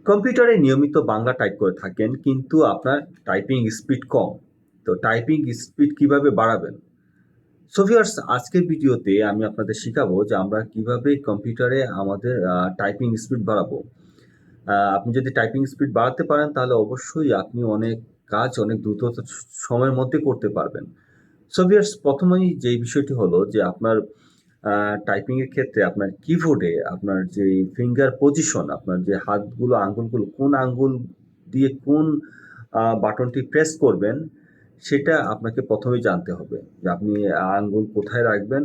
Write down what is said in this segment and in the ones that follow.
কম্পিউটারে নিয়মিত বাংলা টাইপ করে থাকেন কিন্তু আপনার টাইপিং স্পিড কম। তো টাইপিং স্পিড কিভাবে বাড়াবেন? সো ভিউয়ার্স, আজকের ভিডিওতে আমি আপনাদের শিখাবো যে আমরা কিভাবে কম্পিউটারে আমাদের টাইপিং স্পিড বাড়াবো। আপনি যদি টাইপিং স্পিড বাড়াতে পারেন তাহলে অবশ্যই আপনি অনেক কাজ অনেক দ্রুত সময়ের মধ্যে করতে পারবেন। সো ভিউয়ার্স, প্রথমেই যেই বিষয়টি হলো যে আপনার টাইপিংয়ের ক্ষেত্রে আপনার কিবোর্ডে আপনার যে ফিঙ্গার পজিশন, আপনার যে হাতগুলো আঙ্গুলগুলো কোন আঙ্গুল দিয়ে কোন বাটনটি প্রেস করবেন, সেটা আপনাকে প্রথমেই জানতে হবে যে আপনি আঙ্গুল কোথায় রাখবেন।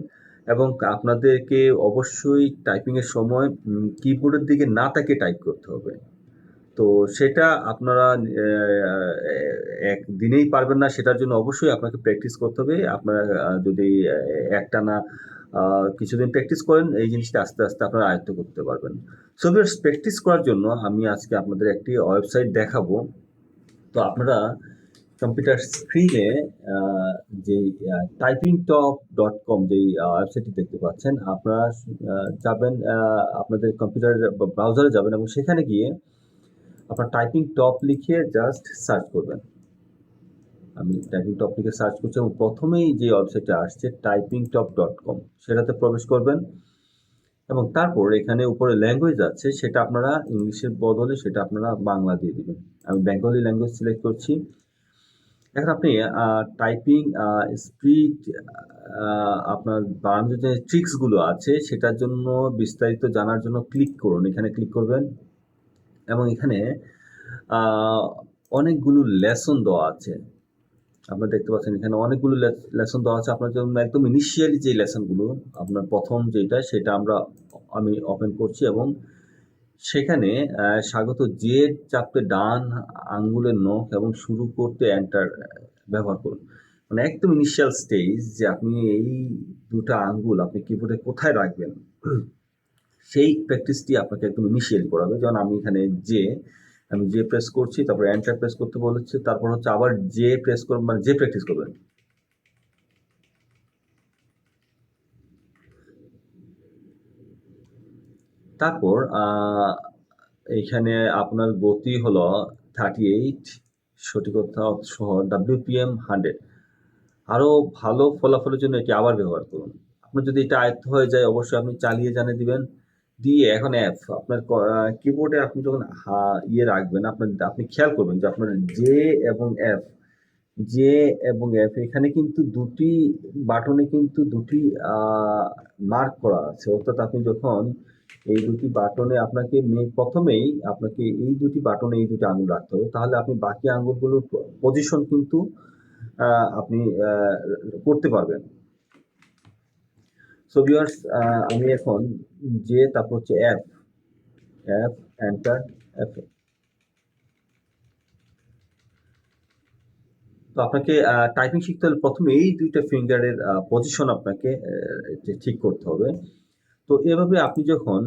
এবং আপনাদেরকে অবশ্যই টাইপিংয়ের সময় কিবোর্ডের দিকে না তাকিয়ে টাইপ করতে হবে। তো সেটা আপনারা একদিনেই পারবেন না, সেটার জন্য অবশ্যই আপনাকে প্র্যাকটিস করতে হবে। আপনারা যদি একটানা কিছুদিন প্র্যাকটিস করেন, এই জিনিসটা আস্তে আস্তে আপনারা আয়ত্ত করতে পারবেন। সো ভিউয়ার্স, প্র্যাকটিস করার জন্য আমি আজকে আপনাদের একটি ওয়েবসাইট দেখাবো। তো আপনারা কম্পিউটার স্ক্রিনে যেই typingtalk.com যেই ওয়েবসাইটটি দেখতে পাচ্ছেন, আপনারা যাবেন, আপনাদের কম্পিউটার ব্রাউজারে যাবেন এবং সেখানে গিয়ে আপনার টাইপিং টপ লিখে জাস্ট সার্চ করবেন। আমি টাইপিং টপ লিখে সার্চ করছি এবং প্রথমেই যে ওয়েবসাইটটা আসছে typingtalk.com, সেটাতে প্রবেশ করবেন এবং তারপর এখানে উপরে ল্যাঙ্গুয়েজ আছে, সেটা আপনারা ইংলিশের বদলে সেটা আপনারা বাংলা দিয়ে দিবেন। আমি বেঙ্গলি ল্যাঙ্গুয়েজ সিলেক্ট করছি। এখন আপনি টাইপিং স্পিড আপনার বানানোর যে ট্রিক্সগুলো আছে সেটার জন্য বিস্তারিত জানার জন্য ক্লিক করুন। এখানে ক্লিক করবেন এবং এখানে অনেকগুলো লেসন দেওয়া আছে। আপনারা দেখতে পাচ্ছেন এখানে অনেকগুলো লেসন দেওয়া আছে আপনার জন্য। একদম ইনিশিয়ালি যে লেসনগুলো, আপনার প্রথম যেটা সেটা আমি ওপেন করছি এবং সেখানে স্বাগত জেড চাপতে ডান আঙ্গুলের নখ এবং শুরু করতে এন্টার ব্যবহার করুন। মানে একদম ইনিশিয়াল স্টেজ যে আপনি এই দুটো আঙ্গুল আপনি কিবোর্ডে কোথায় রাখবেন, সেই প্র্যাকটিসটি আপনাকে একদম ইনিশিয়ালি করাবে। যেমন আমি জে প্রেস করছি, তারপর এন্টার প্রেস করতে বলেছে, তারপর হচ্ছে আবার জে প্রেস করবেন, মানে জে প্র্যাকটিস করবেন। তারপর এইখানে আপনার গতি হলো 38, সঠিকতা সহ WPM 100। আরও ভালো ফলাফলের জন্য এটি আবার ব্যবহার করুন। আপনার যদি এটা আয়ত্ত হয়ে যায় অবশ্যই আপনি চালিয়ে জানিয়ে দিবেন। দিয়ে এখন আপনার কিবোর্ডে আপনি যখন রাখবেন, আপনি খেয়াল করবেন যে আপনার জে এবং এফ জে এবং এফ এখানে কিন্তু দুটি বাটনে কিন্তু দুটি মার্ক করা আছে। অর্থাৎ আপনি যখন এই দুটি বাটনে প্রথমেই আপনাকে এই দুটি বাটনে এই দুটি আঙুল রাখতে হবে, তাহলে আপনি বাকি আঙুলগুলোর পজিশন কিন্তু আপনি করতে পারবেন। সো ভিউয়ার্স, আমি এখন জে, তারপর হচ্ছে এফ, এন্টার, এফ। তো আপনাকে টাইপিং শিখতে হলে প্রথমে এই দুইটা ফিঙ্গারের পজিশন আপনাকে ঠিক করতে হবে। তো এভাবে আপনি যখন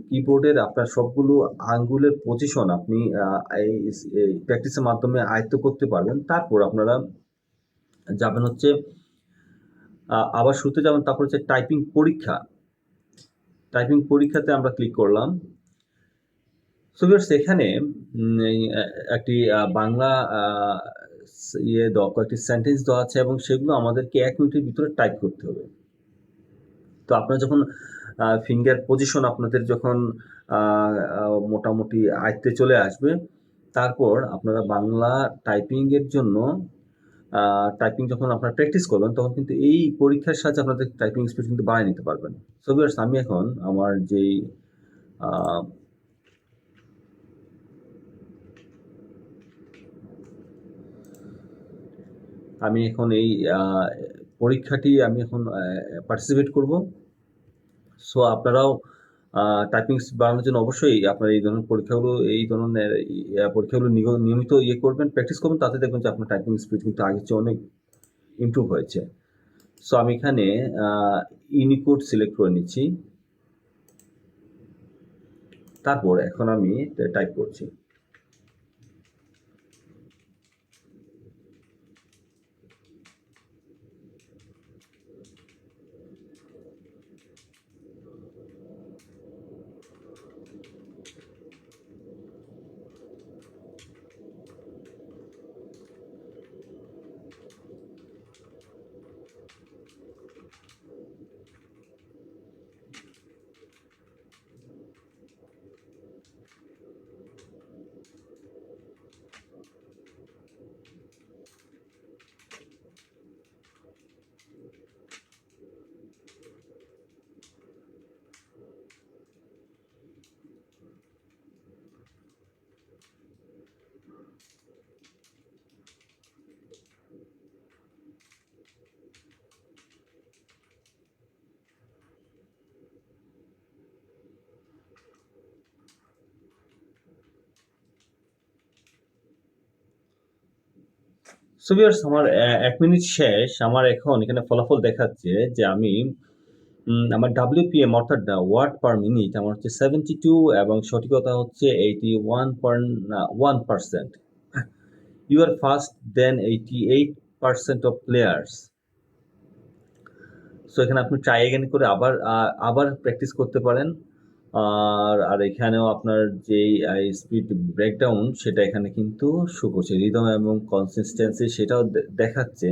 কিবোর্ডের আপনার সবগুলো আঙ্গুলের পজিশন আপনি এই প্র্যাকটিসের মাধ্যমে আয়ত্ত করতে পারবেন, তারপর আপনারা যাবেন হচ্ছে আবার শুরুতে যাবেন, তারপর হচ্ছে টাইপিং পরীক্ষা। টাইপিং পরীক্ষাতে আমরা ক্লিক করলাম। সো ভিউয়ার্স, এখানে একটি বাংলা কয়েকটি সেন্টেন্স দেওয়া আছে এবং সেগুলো আমাদেরকে 1 মিনিটের ভিতরে টাইপ করতে হবে। তো আপনারা যখন ফিঙ্গার পজিশন আপনাদের যখন মোটামুটি আয়ত্তে চলে আসবে, তারপর আপনারা বাংলা টাইপিংয়ের জন্য টাইপিং যখন আপনারা প্র্যাকটিস করবেন তখন কিন্তু এই পরীক্ষার সাহায্যে আপনাদের টাইপিং স্পিড কিন্তু বাড়িয়ে নিতে পারবেন। সো ভিউয়ার্স, আমি এখন আমার যেই আমি এখন এই পরীক্ষাটি আমি এখন পার্টিসিপেট করব। সো আপনারাও টাইপিং বাড়ানোর জন্য অবশ্যই আপনার এই ধরনের পরীক্ষাগুলো নিয়মিত করবেন, প্র্যাকটিস করবেন, তাতে দেখবেন যে আপনার টাইপিং স্পিড কিন্তু আগের চেয়ে অনেক ইমপ্রুভ হয়েছে। সো আমি এখানে ইউনিকোড সিলেক্ট করে নিচ্ছি। তারপর এখন আমি টাইপ করছি। সো ভিউয়ার্স, আমার ১ মিনিট শেষ। আমার এখন এখানে ফলাফল দেখাচ্ছে যে আমি আমার WPM অর্থাৎ ওয়াট পার মিনিট আমার হচ্ছে 72 এবং সঠিকতা হচ্ছে 81.1%. You are fast than 88% of players. So এখানে আপনি ট্রাই এগেন করে আবার প্র্যাকটিস করতে পারেন। আর এখানেও আপনার যেই স্পিড ব্রেকডাউন সেটা এখানে কিন্তু শো করছে। রিদম এবং কনসিস্টেন্সি সেটাও দেখাচ্ছে।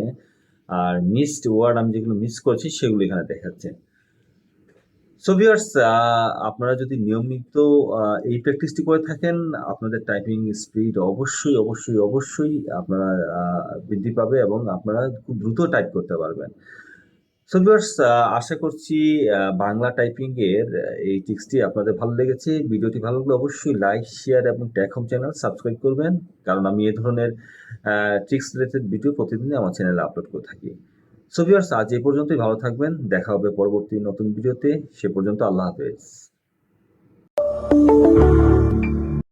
আর মিসড ওয়ার্ড আমি যেগুলো মিস করেছি সেগুলো এখানে দেখাচ্ছে। সো ভিউয়ার্স, আপনারা যদি নিয়মিত এই প্র্যাকটিসটি করে থাকেন, আপনাদের টাইপিং স্পিড অবশ্যই আপনারা বৃদ্ধি পাবে এবং আপনারা খুব দ্রুত টাইপ করতে পারবেন। সো ভিউয়ার্স, আশা করছি বাংলা টাইপিংয়ের এই টিপসটি আপনাদের ভালো লেগেছে। ভিডিওটি ভালো লাগলে অবশ্যই লাইক, শেয়ার এবং টেক হোম চ্যানেল সাবস্ক্রাইব করবেন, কারণ আমি এই ধরনের ট্রিক্স রিলেটেড ভিডিও প্রতিদিনই আমার চ্যানেলে আপলোড করে থাকি। সো ভিউয়ার্স, আজ এই পর্যন্তই। ভালো থাকবেন, দেখা হবে পরবর্তী নতুন ভিডিওতে। সে পর্যন্ত আল্লাহ হাফেজ।